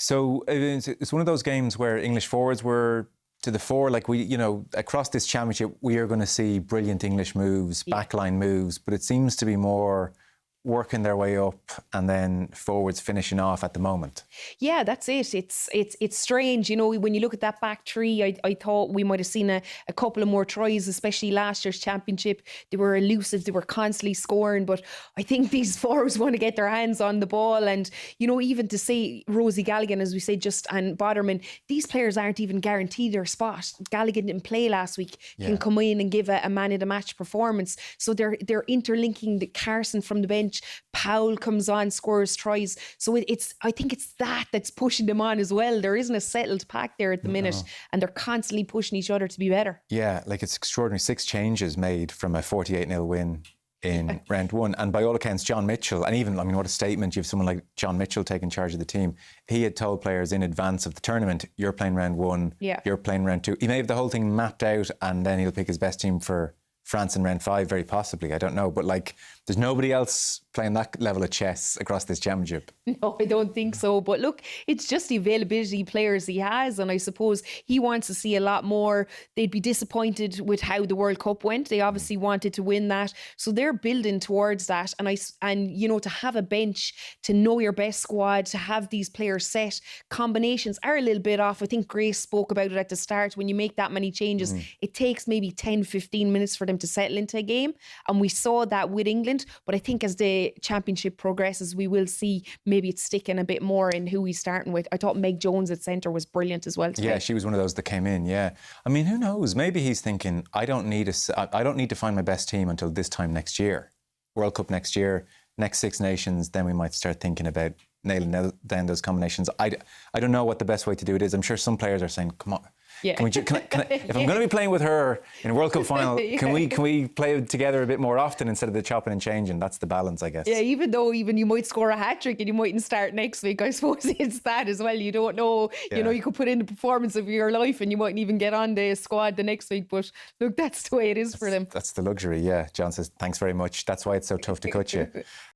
So it's one of those games where English forwards were to the fore. Like across this championship, we are going to see brilliant English moves, backline moves, but it seems to be more working their way up and then forwards finishing off at the moment. Yeah, that's it. It's strange, when you look at that back three. I thought we might have seen a couple of more tries, especially last year's championship. They were elusive, they were constantly scoring, but I think these forwards want to get their hands on the ball. And even to say Rosie Galligan, as we say, and Boderman, these players aren't even guaranteed their spot. Galligan didn't play last week, can come in and give a man of the match performance. So they're interlinking the Carson from the bench. Powell comes on, scores tries. So I think it's that's pushing them on as well. There isn't a settled pack there at the minute, and they're constantly pushing each other to be better. Yeah, like it's extraordinary. 6 changes made from a 48-0 win in round one. And by all accounts, John Mitchell, and even, what a statement. You have someone like John Mitchell taking charge of the team. He had told players in advance of the tournament, you're playing round one, you're playing round two. He may have the whole thing mapped out, and then he'll pick his best team for France in round 5, very possibly. I don't know. But there's nobody else playing that level of chess across this championship. No, I don't think so. But look, it's just the availability of players he has. And I suppose he wants to see a lot more. They'd be disappointed with how the World Cup went. They obviously wanted to win that. So they're building towards that. And to have a bench, to know your best squad, to have these players set, combinations are a little bit off. I think Grace spoke about it at the start. When you make that many changes, it takes maybe 10, 15 minutes for them to settle into a game. And we saw that with England. But I think as the championship progresses, we will see maybe it's sticking a bit more in who he's starting with. I thought Meg Jones at centre was brilliant as well today. Yeah, she was one of those that came in, yeah. Who knows? Maybe he's thinking, I don't need to find my best team until this time next year. World Cup next year, next 6 Nations, then we might start thinking about nailing down those combinations. I don't know what the best way to do it is. I'm sure some players are saying, come on, if I'm going to be playing with her in a World Cup final, can we play together a bit more often instead of the chopping and changing? That's the balance, I guess. Yeah, even though you might score a hat-trick and you mightn't start next week, I suppose it's that as well. You don't know, you could put in the performance of your life and you mightn't even get on the squad the next week. But look, that's the way it is for them. That's the luxury, yeah. John says, thanks very much. That's why it's so tough to cut you.